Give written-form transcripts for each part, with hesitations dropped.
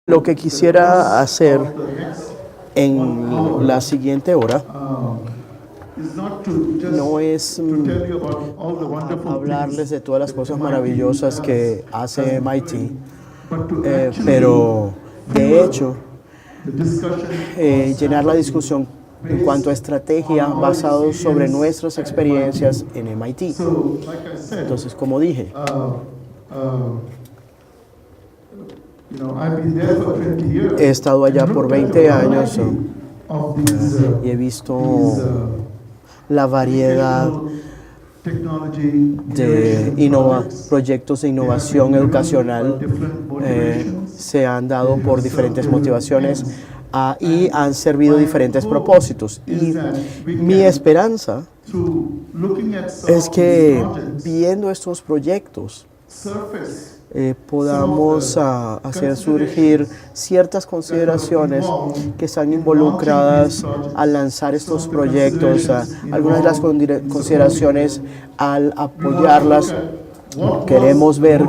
Lo que quisiera hacer en la siguiente hora no es hablarles de todas las cosas maravillosas que hace MIT, pero de hecho llenar la discusión en cuanto a estrategia basado sobre nuestras experiencias en MIT. Entonces, como dije, he estado allá por 20 años y he visto la variedad de proyectos de innovación educacional se han dado por diferentes motivaciones y han servido diferentes propósitos. Y mi esperanza es que viendo estos proyectos podamos hacer surgir ciertas consideraciones que están involucradas al lanzar estos proyectos. Algunas de las consideraciones al apoyarlas, queremos ver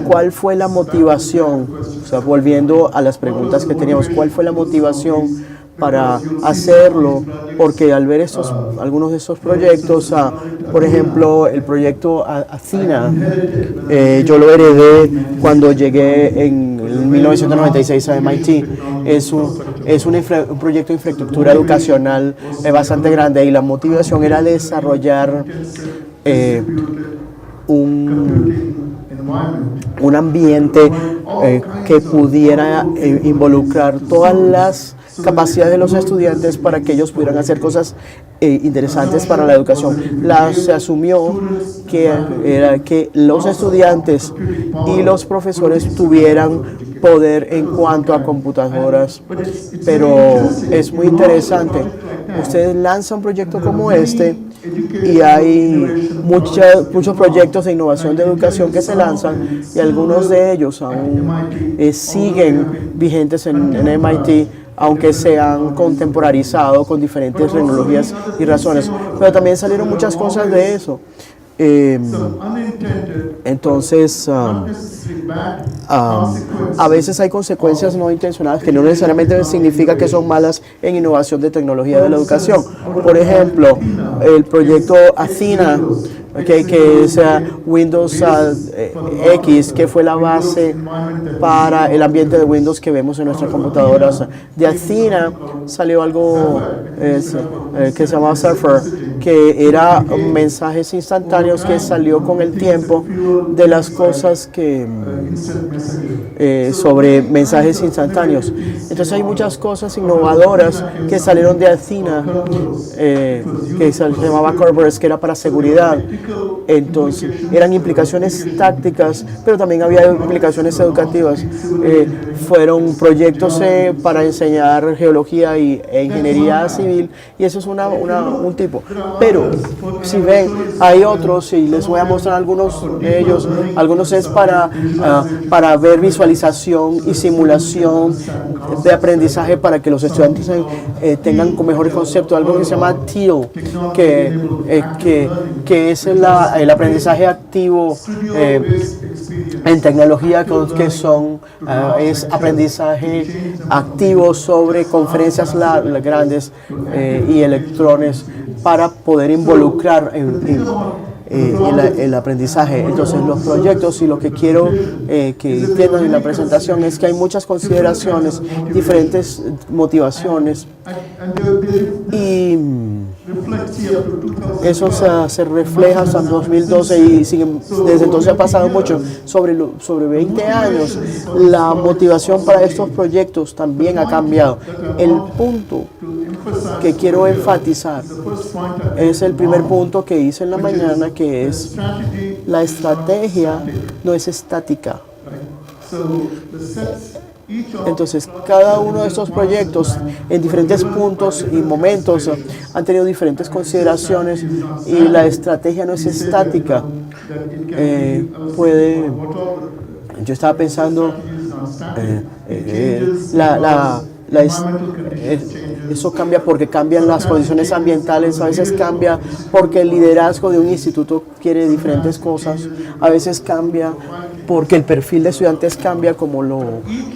cuál fue la motivación, o sea, volviendo a las preguntas que teníamos, cuál fue la motivación para hacerlo, porque al ver algunos de estos proyectos, por ejemplo, el proyecto Athena, yo lo heredé cuando llegué en 1996 a MIT. Es un proyecto de infraestructura educacional bastante grande y la motivación era desarrollar un ambiente que pudiera involucrar todas las capacidades de los estudiantes para que ellos pudieran hacer cosas interesantes para la educación. Se asumió que los estudiantes y los profesores tuvieran poder en cuanto a computadoras, pero es muy interesante. Ustedes lanzan un proyecto como este y hay muchos proyectos de innovación de educación que se lanzan y algunos de ellos aún siguen vigentes en MIT, aunque se han contemporarizado con diferentes tecnologías y razones. Pero también salieron muchas cosas de eso. Entonces, a veces hay consecuencias no intencionadas que no necesariamente significa que son malas en innovación de tecnología de la educación. Por ejemplo, el proyecto Athena, que es Windows X, que fue la base para el ambiente de Windows que vemos en nuestras computadoras. De Athena salió algo que se llama Surfer, que era mensajes instantáneos que salió con el tiempo de las cosas sobre mensajes instantáneos. Entonces hay muchas cosas innovadoras que salieron de Athena, que se llamaba Kerberos, que era para seguridad. Entonces eran implicaciones tácticas, pero también había implicaciones educativas. Fueron proyectos para enseñar geología e ingeniería civil, y eso es un tipo. Pero si ven, hay otros, y les voy a mostrar algunos de ellos. Algunos es para ver visualización y simulación de aprendizaje para que los estudiantes tengan con mejores conceptos. Algo que se llama TEAL, que es el aprendizaje activo en tecnología, que es aprendizaje activo sobre conferencias grandes y electrones para poder involucrar el aprendizaje. Entonces los proyectos, y lo que quiero que entiendan en la presentación, es que hay muchas consideraciones, diferentes motivaciones, y eso se refleja hasta 2012 y desde entonces ha pasado mucho. Sobre 20 años la motivación para estos proyectos también ha cambiado. El punto que quiero enfatizar es el primer punto que hice en la mañana, que es la estrategia no es estática. Entonces, cada uno de estos proyectos en diferentes puntos y momentos han tenido diferentes consideraciones, y la estrategia no es estática. Yo estaba pensando, eso cambia porque cambian las condiciones ambientales, a veces cambia porque el liderazgo de un instituto quiere diferentes cosas, a veces cambia porque el perfil de estudiantes cambia como lo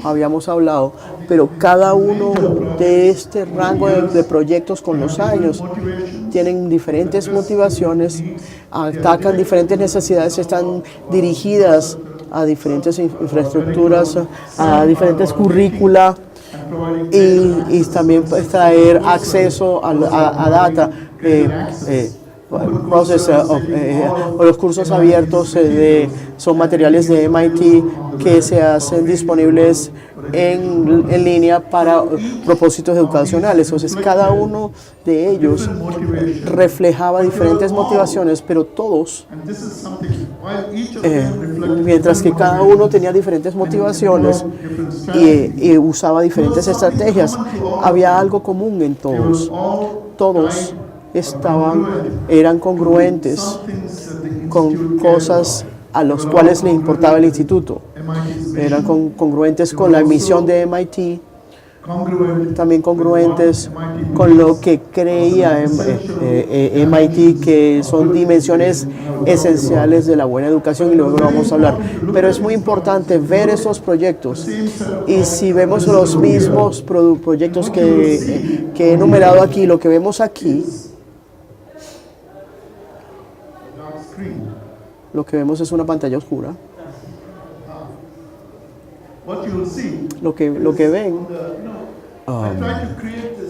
habíamos hablado, pero cada uno de este rango de proyectos con los años tienen diferentes motivaciones, atacan diferentes necesidades, están dirigidas a diferentes infraestructuras, a diferentes currícula y también traer acceso a data. Los cursos abiertos son materiales de MIT que se hacen disponibles en línea para propósitos educacionales. Entonces, cada uno de ellos reflejaba diferentes motivaciones, pero todos, mientras que cada uno tenía diferentes motivaciones y usaba diferentes estrategias, había algo común en todos. Todos eran congruentes con cosas a los cuales le importaba el instituto. Eran congruentes con la misión de MIT, también congruentes con lo que creía MIT, que son dimensiones esenciales de la buena educación, y luego lo vamos a hablar. Pero es muy importante ver esos proyectos, y si vemos los mismos proyectos que he enumerado aquí, lo que vemos aquí, lo que vemos es una pantalla oscura. Lo que ven,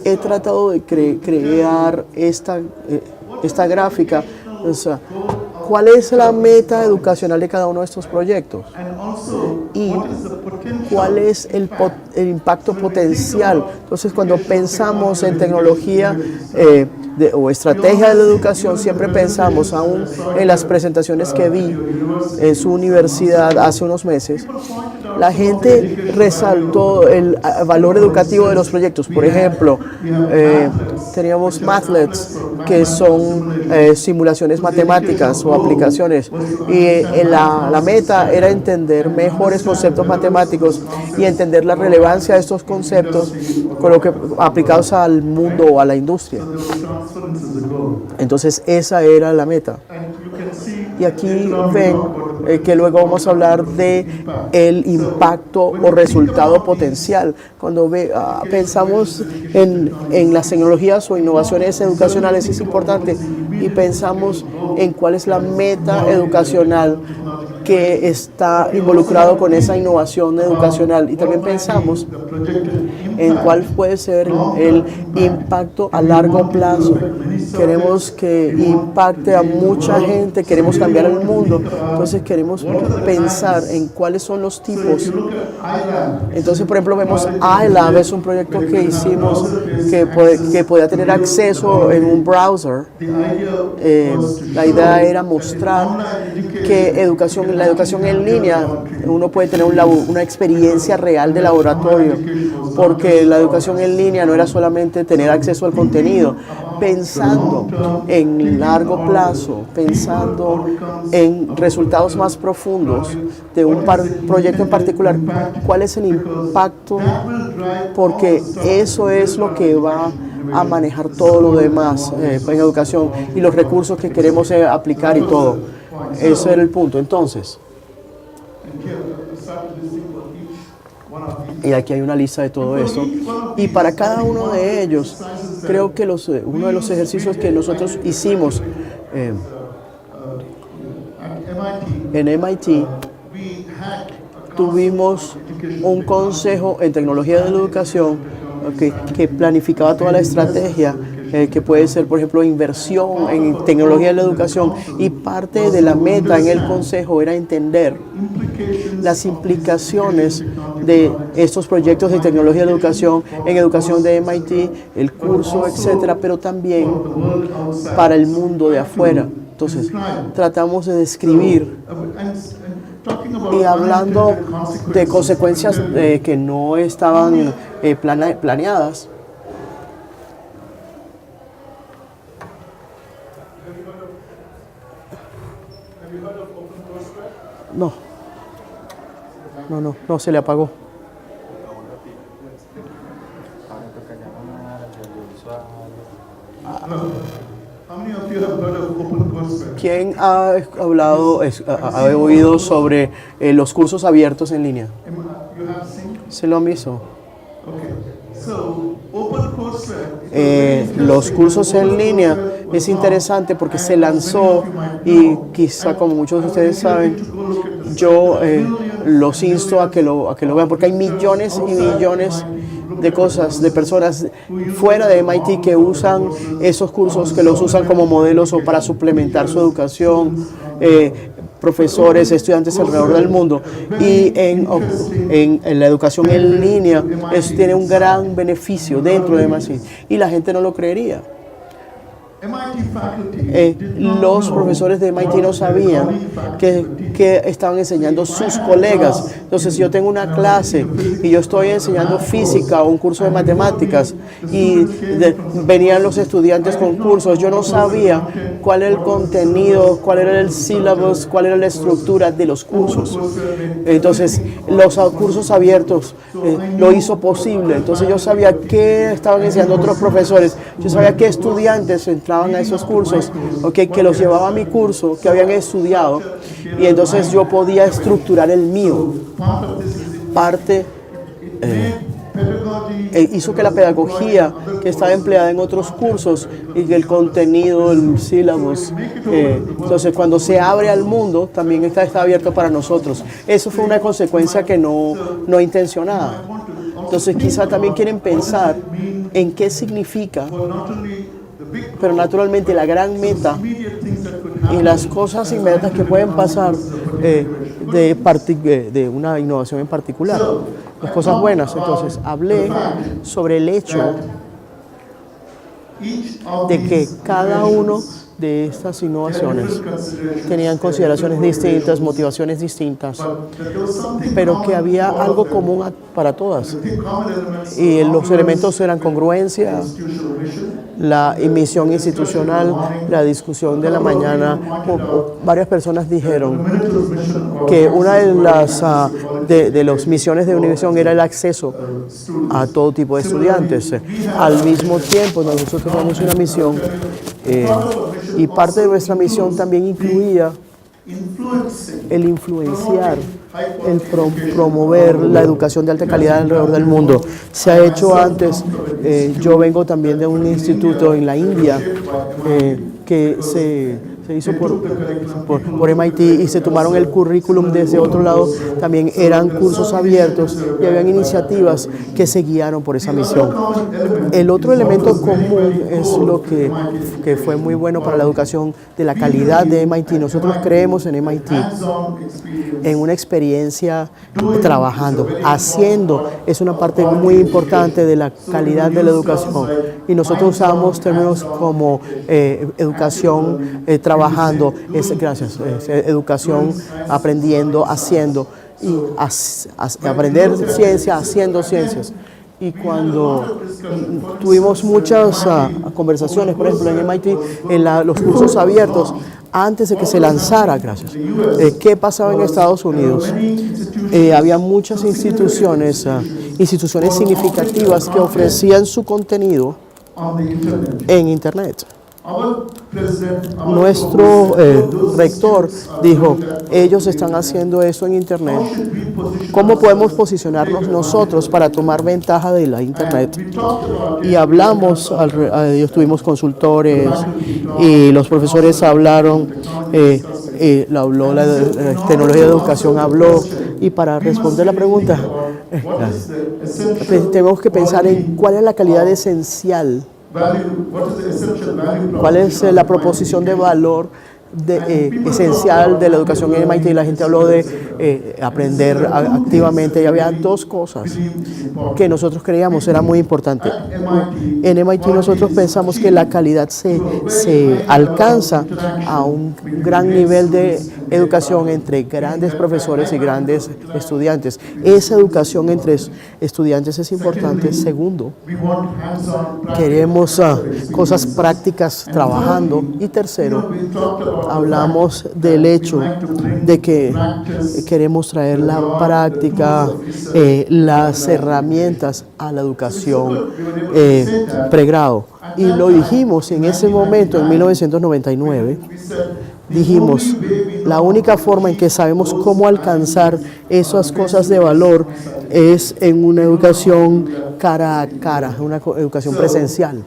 he tratado de crear esta gráfica. O sea, ¿cuál es la meta educacional de cada uno de estos proyectos? Y cuál es el impacto potencial. Entonces, cuando pensamos en tecnología o estrategia de la educación, siempre pensamos, aún en las presentaciones que vi en su universidad hace unos meses, la gente resaltó el valor educativo de los proyectos. Por ejemplo, teníamos Mathlets, que son simulaciones matemáticas o aplicaciones, y la meta era entender mejores conceptos matemáticos y entender la relevancia de estos conceptos aplicados al mundo o a la industria. Entonces esa era la meta. Y aquí ven que luego vamos a hablar de el impacto o resultado potencial. Cuando pensamos en las tecnologías o innovaciones educacionales, es importante, y pensamos en cuál es la meta educacional que está involucrado con esa innovación educacional, y también pensamos en cuál puede ser el impacto a largo plazo. Queremos que impacte a mucha gente, queremos cambiar el mundo, entonces queremos pensar en cuáles son los tipos. Entonces, por ejemplo, vemos iLab, es un proyecto que hicimos que podía tener acceso en un browser. La idea era mostrar que la educación en línea, uno puede tener una experiencia real de laboratorio, porque la educación en línea no era solamente tener acceso al contenido. Pensando en largo plazo, pensando en resultados más profundos de un proyecto en particular, ¿cuál es el impacto? Porque eso es lo que va a manejar todo lo demás en educación, y los recursos que queremos aplicar y todo. Ese era el punto. Entonces, y aquí hay una lista de todo esto, y para cada uno de ellos, creo que uno de los ejercicios que nosotros hicimos en MIT, tuvimos un consejo en tecnología de la educación que planificaba toda la estrategia, que puede ser, por ejemplo, inversión en tecnología de la educación, y parte de la meta en el consejo era entender las implicaciones de estos proyectos de tecnología de la educación en educación de MIT, el curso, etcétera, pero también para el mundo de afuera. Entonces, tratamos de describir, y hablando de consecuencias que no estaban planeadas. No, se le apagó. ¿Quién ha hablado, ha oído sobre los cursos abiertos en línea? ¿Se lo han visto? Los cursos en línea es interesante porque se lanzó y quizá como muchos de ustedes saben, yo los insto a que lo vean porque hay millones y millones de cosas, de personas fuera de MIT que usan esos cursos, que los usan como modelos o para suplementar su educación, profesores, estudiantes alrededor del mundo. Y en la educación en línea, eso tiene un gran beneficio dentro de MIT y la gente no lo creería. Los profesores de MIT no sabían que estaban enseñando sus colegas. Entonces, si yo tengo una clase y yo estoy enseñando física o un curso de matemáticas y venían los estudiantes con cursos, yo no sabía cuál era el contenido, cuál era el syllabus, cuál era la estructura de los cursos. Entonces, los cursos abiertos lo hizo posible. Entonces, yo sabía qué estaban enseñando otros profesores, yo sabía qué estudiantes entraban a esos cursos, que los llevaba a mi curso, que habían estudiado, y entonces yo podía estructurar el mío. Parte hizo que la pedagogía que estaba empleada en otros cursos y que el contenido, el syllabus, entonces cuando se abre al mundo, también está abierto para nosotros. Eso fue una consecuencia que no intencionada. Entonces quizá también quieren pensar en qué significa, pero naturalmente la gran meta y las cosas inmediatas que pueden pasar de una innovación en particular, las cosas buenas. Entonces hablé sobre el hecho de que cada uno de estas innovaciones tenían consideraciones distintas, motivaciones distintas, pero que había algo común para todas. Y los elementos eran congruencia, la misión institucional, la discusión de la mañana. Varias personas dijeron que una de las misiones de Univision era el acceso a todo tipo de estudiantes. Al mismo tiempo, nosotros tenemos una misión y parte de nuestra misión también incluía el influenciar, el promover la educación de alta calidad alrededor del mundo. Se ha hecho antes. Yo vengo también de un instituto en la India que se hizo por MIT y se tomaron el currículum desde otro lado. También eran cursos abiertos y habían iniciativas que se guiaron por esa misión. El otro elemento común es lo que fue muy bueno para la educación de la calidad de MIT. Nosotros creemos en MIT en una experiencia trabajando, haciendo, es una parte muy importante de la calidad de la educación. Y nosotros usamos términos como educación trabajando, educación aprendiendo, haciendo, y aprender ciencia haciendo ciencias. Y cuando tuvimos muchas conversaciones, por ejemplo, en MIT, en los cursos abiertos, antes de que se lanzara, ¿qué pasaba en Estados Unidos? Había muchas instituciones significativas que ofrecían su contenido en Internet. Nuestro rector dijo, ellos están haciendo eso en Internet. ¿Cómo podemos posicionarnos nosotros para tomar ventaja de la Internet? Y hablamos, tuvimos consultores y los profesores hablaron, la tecnología de educación habló. Y para responder la pregunta, tenemos que pensar en cuál es la calidad esencial. ¿Cuál es la proposición de valor esencial de la educación en MIT? La gente habló de aprender activamente y había dos cosas que nosotros creíamos era muy importante. En MIT nosotros pensamos que la calidad se alcanza a un gran nivel de educación entre grandes profesores y grandes estudiantes. Esa educación entre estudiantes es importante. Segundo, queremos cosas prácticas trabajando. Y tercero, hablamos del hecho de que queremos traer la práctica, las herramientas a la educación pregrado. Y lo dijimos en ese momento, en 1999, dijimos, la única forma en que sabemos cómo alcanzar esas cosas de valor es en una educación cara a cara, una educación presencial.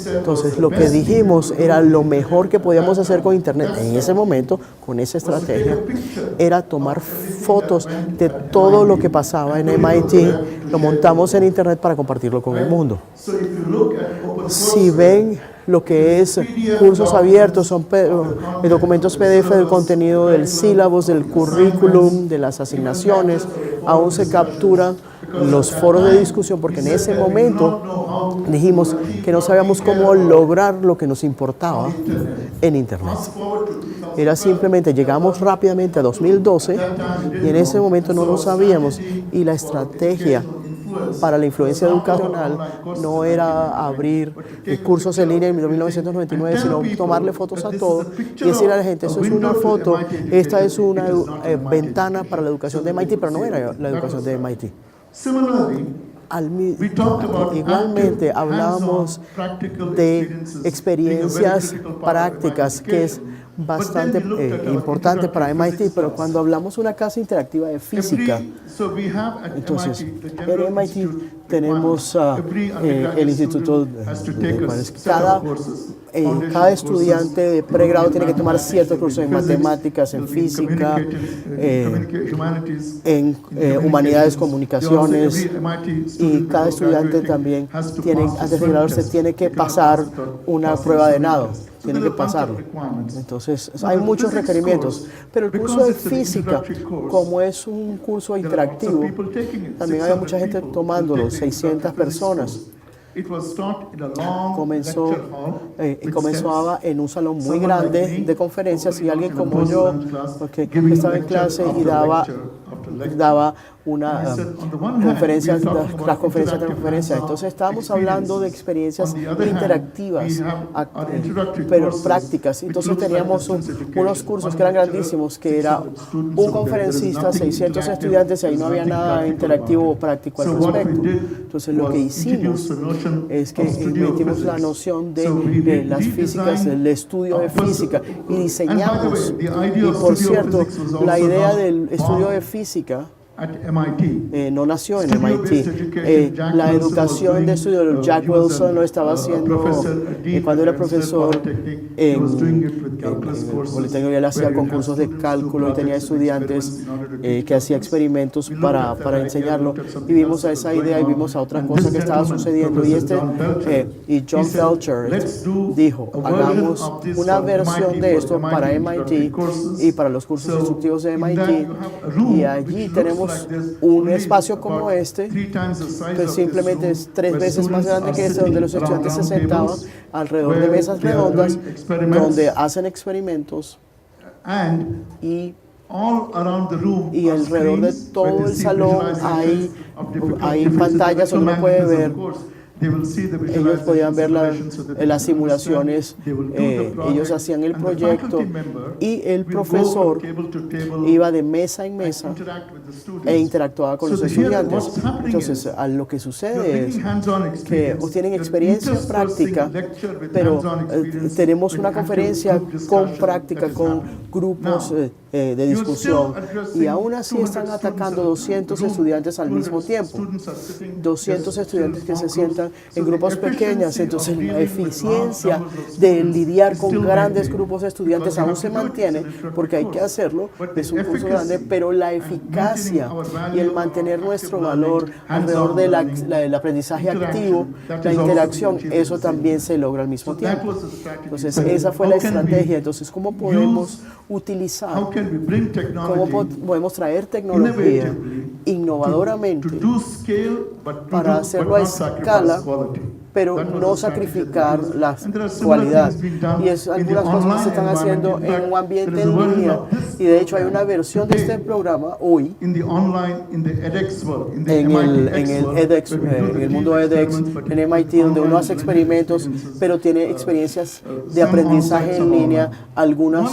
Entonces, lo que dijimos era lo mejor que podíamos hacer con Internet en ese momento, con esa estrategia, era tomar fotos de todo lo que pasaba en MIT, lo montamos en Internet para compartirlo con el mundo. Si ven lo que es cursos abiertos, son documentos PDF del contenido del sílabus, del currículum, de las asignaciones, aún se capturan los foros de discusión, porque en ese momento dijimos que no sabíamos cómo lograr lo que nos importaba en Internet. Era simplemente, llegamos rápidamente a 2012 y en ese momento no lo sabíamos, y la estrategia para la influencia educacional no era abrir cursos en línea en 1999, sino tomarle fotos a todo y decir a la gente, eso es una foto, esta es una ventana para la educación de MIT, pero no era la educación de MIT. Igualmente hablábamos de experiencias prácticas, que es bastante importante para MIT, pero cuando hablamos de una clase interactiva de física, entonces en MIT tenemos el instituto cada estudiante de pregrado tiene que tomar ciertos cursos en matemáticas, en física, en humanidades, comunicaciones, y cada estudiante también tiene, antes de graduarse, tiene que pasar una prueba de nado. Tiene que pasarlo. Entonces, hay muchos requerimientos. Pero el curso de física, como es un curso interactivo, también había mucha gente tomándolo, 600 personas. Comenzaba en un salón muy grande de conferencias, y alguien como yo, que estaba en clase y daba una conferencia, las conferencias de conferencia. Entonces estábamos hablando de experiencias interactivas, pero prácticas. Entonces teníamos unos cursos que eran grandísimos, que era un conferencista, 600 estudiantes, y ahí no había nada interactivo o práctico al respecto. Entonces lo que hicimos es que metimos la noción de las físicas, del estudio de física, y diseñamos. Y por cierto, la idea del estudio de física no nació en MIT. La educación de estudio, Jack Wilson lo estaba haciendo cuando era profesor en Politécnico. Él hacía concursos de cálculo y tenía estudiantes que hacían experimentos para enseñarlo, y vimos a esa idea y vimos a otra cosa que estaba sucediendo, y John Felcher dijo, hagamos una versión de esto para MIT y para los cursos instructivos de MIT, y allí tenemos un espacio como este, que simplemente es 3 veces más grande que este, donde los estudiantes se sentaban alrededor de mesas redondas, donde hacen experimentos, y alrededor de todo el salón hay pantallas donde uno puede ver. Ellos podían ver las simulaciones, ellos hacían el proyecto, y el profesor iba de mesa en mesa e interactuaba con los estudiantes. Entonces, lo que sucede es que tienen experiencia práctica, pero tenemos una conferencia con práctica, con grupos de discusión, y aún así están atacando 200 estudiantes al mismo tiempo, 200 estudiantes que se sientan en grupos pequeños. Entonces la eficiencia de lidiar con grandes grupos de estudiantes aún se mantiene, porque hay que hacerlo, es un curso grande, pero la eficacia y el mantener nuestro valor alrededor del aprendizaje activo, la interacción, eso también se logra al mismo tiempo. Entonces esa fue la estrategia. Entonces, ¿cómo podemos utilizar, cómo podemos traer tecnología innovadoramente para hacerlo a escala, pero no sacrificar la cualidad? Y es algunas cosas que se están haciendo en un ambiente en línea, Y de hecho hay una versión de este programa hoy in the online, in the edX world, in the en MIT el world, edX, where we do en the el mundo edX, experiments, but en MIT, donde uno hace experimentos, pero tiene experiencias de aprendizaje en línea, algunas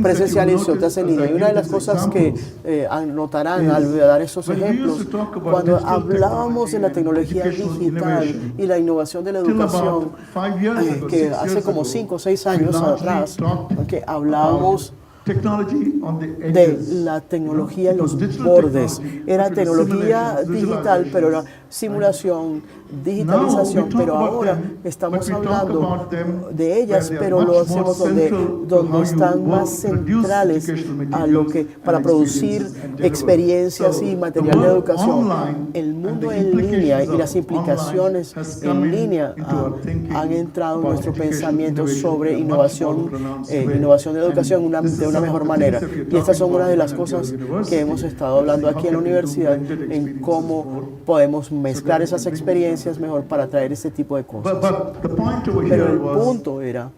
presenciales y otras en línea. Y una de las cosas que anotarán al dar estos ejemplos, cuando hablábamos de la tecnología digital y la innovación de la educación, que hace como 5 o 6 años atrás, que hablábamos de la tecnología en los bordes. Era tecnología digital, pero era simulación, digitalización, pero ahora estamos hablando de ellas, pero lo hacemos donde están más centrales a lo que para producir experiencias y material de educación. El mundo en línea y las implicaciones en línea han entrado en nuestro pensamiento sobre innovación de educación de una mejor manera. Y estas son una de las cosas que hemos estado hablando aquí en la universidad, en cómo podemos mezclar esas experiencias mejor para traer este tipo de cosas. Pero el punto era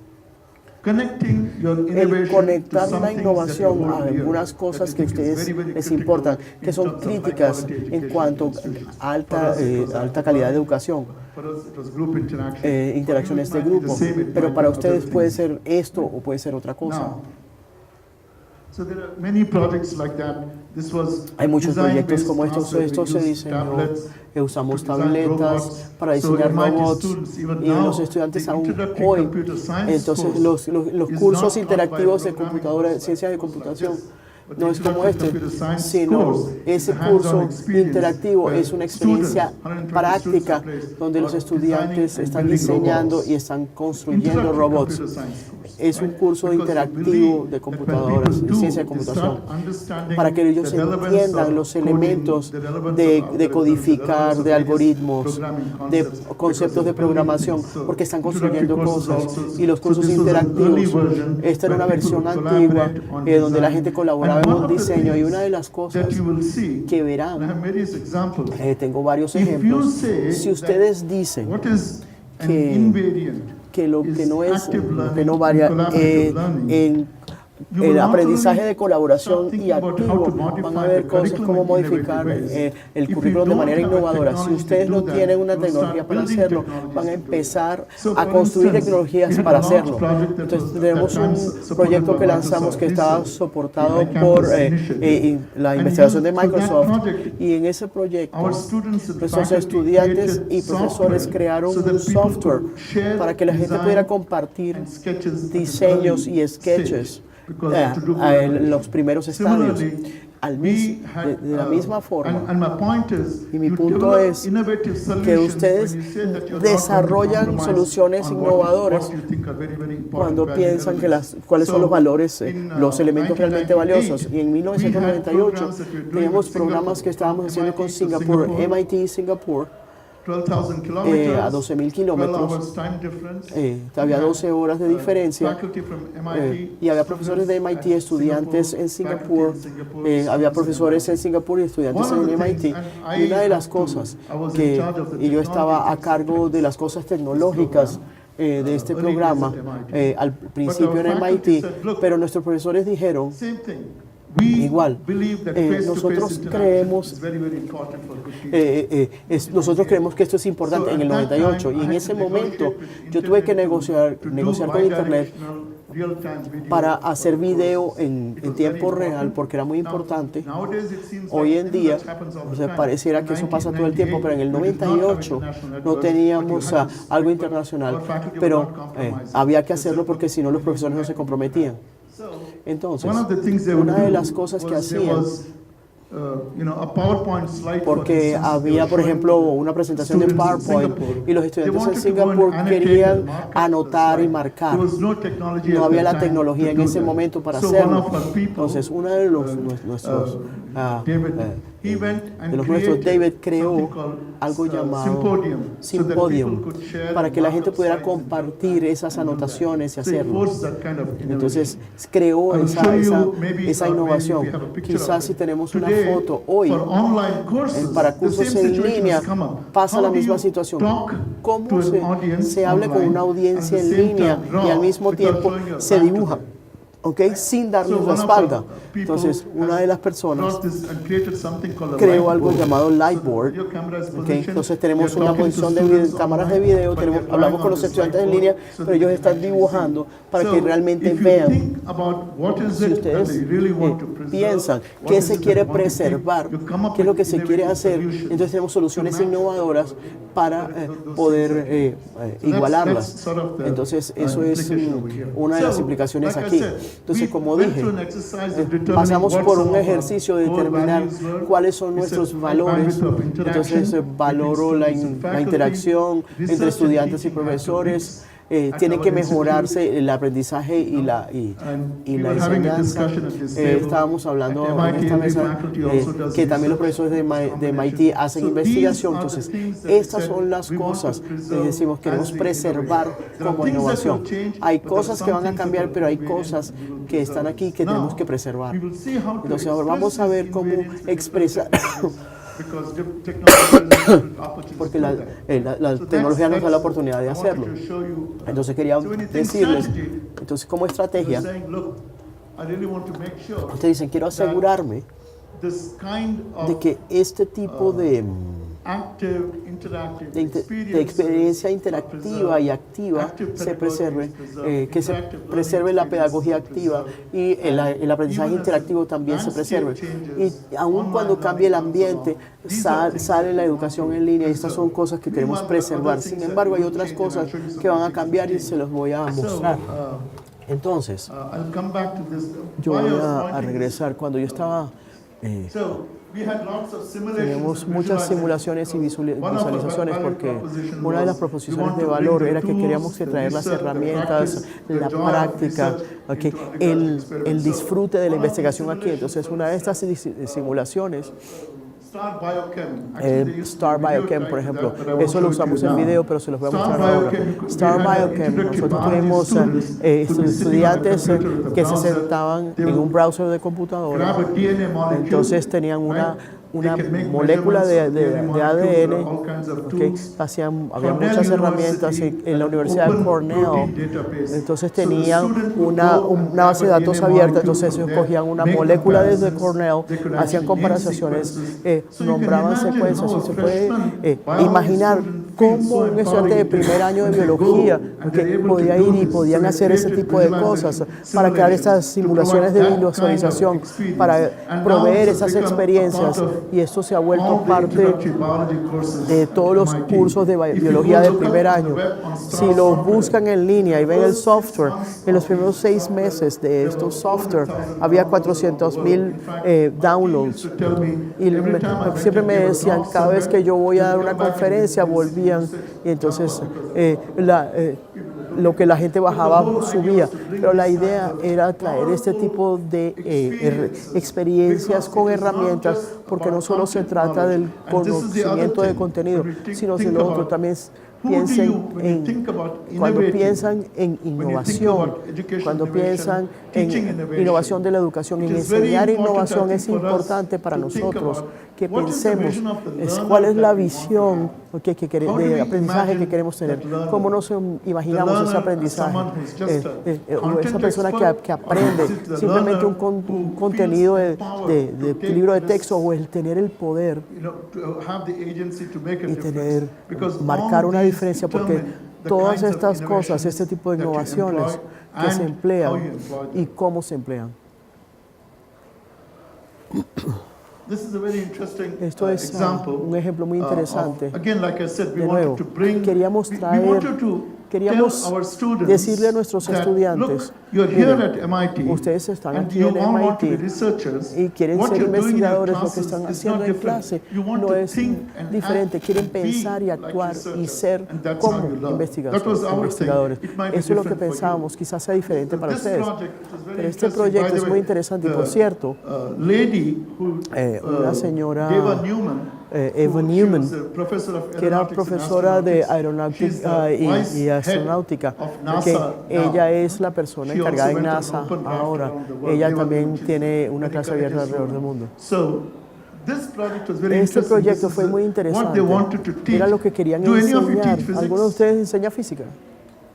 el conectar la innovación a algunas cosas que a ustedes les importan, que son críticas en cuanto a alta calidad de educación, interacciones de grupo, pero para ustedes puede ser esto o puede ser otra cosa. Hay muchos proyectos como estos. Esto se diseñó, usamos tabletas para diseñar robots y los estudiantes aún hoy. Entonces los cursos interactivos de computadora, ciencias de computación, no es como este, sino ese curso interactivo es una experiencia práctica donde los estudiantes están diseñando y están construyendo robots. Es un curso interactivo de computadoras, de ciencia de computación, para que ellos entiendan los elementos de codificar, de algoritmos, de conceptos de programación, porque están construyendo cosas. Y los cursos interactivos, esta era una versión antigua donde la gente colaboraba en un diseño, y una de las cosas que verán, tengo varios ejemplos, si ustedes dicen que lo que no varía en el aprendizaje de colaboración y activo, van a ver cosas como modificar el currículum de manera innovadora. Si ustedes no tienen una tecnología para hacerlo, van a empezar a construir tecnologías para hacerlo. Entonces tenemos un proyecto que lanzamos que estaba soportado por la investigación de Microsoft, y en ese proyecto nuestros estudiantes y profesores crearon un software para que la gente pudiera compartir diseños y sketches en los primeros estadios. De la misma forma, y mi punto es que ustedes desarrollan soluciones innovadoras cuando piensan que cuáles son los valores, los elementos realmente valiosos. Y en 1998 teníamos programas que estábamos haciendo con Singapur, MIT Singapur, a 12,000 kilómetros, había 12 horas de diferencia, y había profesores de MIT, estudiantes en Singapur, había profesores en Singapur y estudiantes en MIT, y una de las cosas y yo estaba a cargo de las cosas tecnológicas de este programa al principio en MIT, pero nuestros profesores dijeron igual, nosotros creemos que esto es importante en el 98, y en ese momento yo tuve que negociar con Internet para hacer video en tiempo real, porque era muy importante. Hoy en día, pareciera que eso pasa todo el tiempo, pero en el 98 no teníamos algo internacional, pero había que hacerlo porque si no los profesores no se comprometían. Entonces, una de las cosas que hacían, porque había, por ejemplo, una presentación de PowerPoint y los estudiantes en Singapur querían anotar y marcar. No había la tecnología en ese momento para hacerlo. Entonces, uno de nuestros David creó algo llamado Symposium para que la gente pudiera compartir esas anotaciones y hacerlo. Entonces creó esa innovación. Quizás si tenemos una foto hoy para cursos en línea pasa la misma situación. ¿Cómo se habla con una audiencia en línea y al mismo tiempo se dibuja ¿ok? Sin darles la espalda. Entonces, una de las personas creó creó algo llamado Lightboard. ¿Okay? Entonces tenemos una posición de cámaras de video, hablamos con los estudiantes en línea, pero ellos están dibujando para que realmente vean. Si ustedes piensan qué se quiere preservar, qué es lo que se quiere hacer, entonces tenemos soluciones innovadoras para poder igualarlas. Entonces eso es una de las implicaciones aquí. Entonces, como dije, pasamos por un ejercicio de determinar cuáles son nuestros valores. Entonces valoro la interacción entre estudiantes y profesores. Tiene que mejorarse el aprendizaje y la enseñanza. Estábamos hablando en esta mesa que también los profesores de MIT hacen investigación. Entonces, estas son las cosas que decimos queremos preservar como innovación. Hay cosas que van a cambiar, pero hay cosas que están aquí que tenemos que preservar. Entonces, ahora vamos a ver cómo expresar. Porque la tecnología nos da la oportunidad de hacerlo. Entonces quería decirles, entonces como estrategia, ustedes dicen, quiero asegurarme de que este tipo de experiencia interactiva y activa se preserve, que se preserve la pedagogía activa y el aprendizaje interactivo también se preserve. Y aun cuando cambie el ambiente, sale la educación en línea y estas son cosas que queremos preservar. Sin embargo, hay otras cosas que van a cambiar y se los voy a mostrar. Entonces, yo voy a regresar. Cuando yo estaba... Tenemos muchas simulaciones y visualizaciones porque una de las proposiciones de valor era que queríamos traer las herramientas, la práctica, okay, el disfrute de la investigación aquí. Entonces, una de estas simulaciones, Star Biochem, por ejemplo, eso lo usamos en video, pero se los voy a mostrar ahora. Star Biochem, nosotros tuvimos estudiantes que se sentaban en un browser de computadora, entonces tenían una molécula de ADN, okay. Había muchas herramientas en la Universidad de Cornell, entonces tenían una base de datos abierta, entonces ellos cogían una molécula desde Cornell, hacían comparaciones, nombraban secuencias, y se puede imaginar cómo un estudiante de primer año de biología podía ir y podían hacer ese tipo de cosas para crear estas simulaciones de visualización, para proveer esas experiencias. Y esto se ha vuelto parte de todos los cursos de biología de primer año. Si lo buscan en línea y ven el software, en los primeros 6 meses de estos software había 400,000 downloads. Y siempre me decían, cada vez que yo voy a dar una conferencia, volvían y entonces lo que la gente bajaba subía, pero la idea era traer este tipo de experiencias con herramientas, porque no solo se trata del conocimiento de contenido, sino de lo otro. También cuando piensan en innovación, cuando piensan en innovación de la educación, en enseñar innovación, es importante para nosotros que pensemos cuál es la visión de aprendizaje que queremos tener, cómo nos imaginamos ese aprendizaje, o esa persona que aprende simplemente un contenido de libro de texto, o el tener el poder y marcar una diferencia, porque todas estas cosas, este tipo de innovaciones que se emplean y cómo se emplean. Esto es un ejemplo muy interesante. De nuevo, queríamos decirle a nuestros estudiantes, miren, ustedes están aquí en MIT y quieren ser investigadores, lo que están haciendo en clase no es diferente, quieren pensar y actuar y ser como investigadores. Eso es lo que pensábamos, quizás sea diferente para ustedes, pero este proyecto es muy interesante. Y por cierto, una señora, Eva Newman, que era profesora de aeronáutica y astronáutica, que ella es la persona encargada en NASA ahora. Ella también tiene una clase abierta alrededor del mundo. Este proyecto fue muy interesante. Era lo que querían enseñar. ¿Alguno de ustedes enseña física?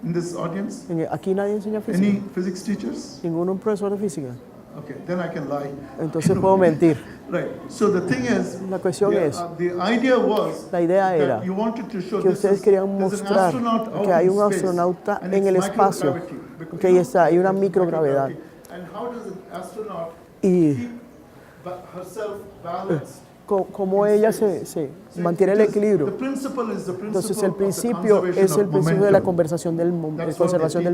in this audience? Aquí nadie enseña física. Any physics teachers? Ningún profesor de física. Okay, then I can lie. Entonces puedo mentir. Right. So the thing is, La cuestión es, the idea was la idea era that you wanted to show que this ustedes is- querían there's an mostrar astronaut out que hay in un space, astronauta and en it's el espacio, microgravity, because, que ahí está, hay una microgravedad. And how does an astronaut Y keep herself balanced? cómo ella se mantiene el equilibrio. Entonces el principio es el principio de la conservación del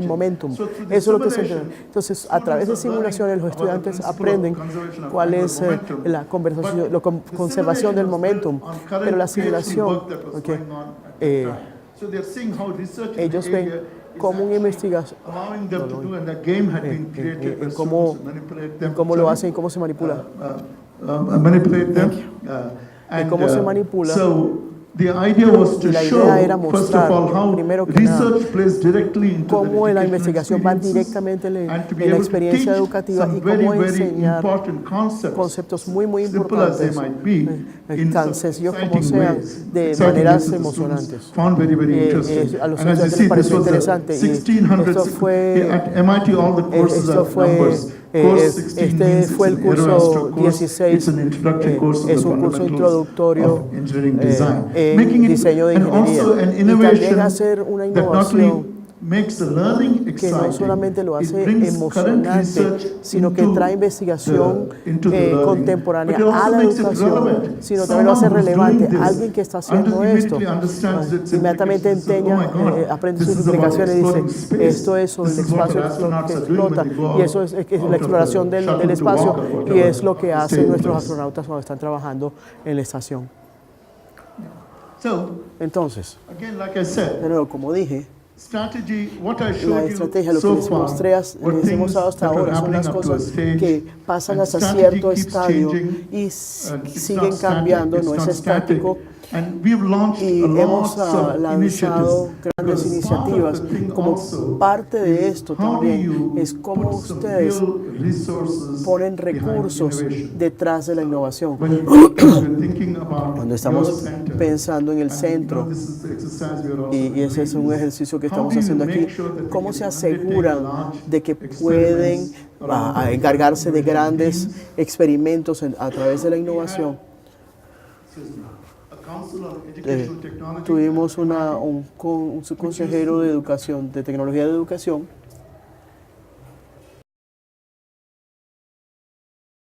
momentum. Eso es lo que se entiende. Entonces a través de simulaciones los estudiantes aprenden cuál es la conservación del momentum. Pero la simulación, ellos ven cómo una investigación, en cómo lo hacen y cómo se manipula. Manipulate them. Cómo se manipula. So the idea was to La idea show, era first of mostrar, all, how primero que nada, research plays directly into cómo the la educational investigación va experiences directamente en and to be la able to experiencia teach educativa some y cómo very enseñar important concepts, muy simple as they importantes, might be, in tan some sencillos como exciting sean, ways. de Exciting maneras ways that the emocionantes. students found very interesting. A los And as you estudiantes see, les pareció this was the interesante. Y 1600s. esto fue, At MIT, all the courses esto are fue, numbers. Course 16 means fue el it's an curso Aeroastro course. 16, It's an introductory course to es the un curso fundamentals introductorio of engineering design. en Making it, diseño de and ingeniería. also an Y innovation también hacer una that not only innovación makes the learning que exciting, no solamente lo it hace brings current emocionante, research sino que into trae investigación into the learning. contemporánea But it also a la makes it educación, relevant. sino también lo hace Someone who's relevante. doing this Alguien que está haciendo esto, immediately understands its inmediatamente implications. Oh my God, aprende this sus is about implicaciones y exploring dice, space. esto es sobre el This is what espacio the astronauts que are doing when explota, they go y out eso es of la the exploración del shuttle to espacio, walk or y whatever, es lo que hacen stay in nuestros place. astronautas cuando están trabajando en la estación. So, Entonces, again, like I said, de nuevo, como dije, strategy, what I la showed estrategia, you lo que so les far, mostré, were les hemos things mostrado hasta that were ahora, son happening las up to a cosas stage, que pasan and hasta strategy cierto keeps estadio changing, y it's siguen not static, cambiando, it's no es not static. estático. And we've launched Y hemos lots of lanzado initiatives. grandes Because iniciativas. part of the thing Como also parte de is esto how do también you es cómo put some ustedes real resources ponen behind recursos innovation. detrás de la innovación. When we're thinking about Cuando your estamos center, pensando en el and centro, this is the exercise we are also y ese es un doing, ejercicio que how estamos do you haciendo aquí, make sure that cómo they se can aseguran undertake large de que pueden experiments around the encargarse de innovation grandes teams? experimentos a través de la innovación. A council on educational technology. Tuvimos un consejero de educación, de tecnología de educación,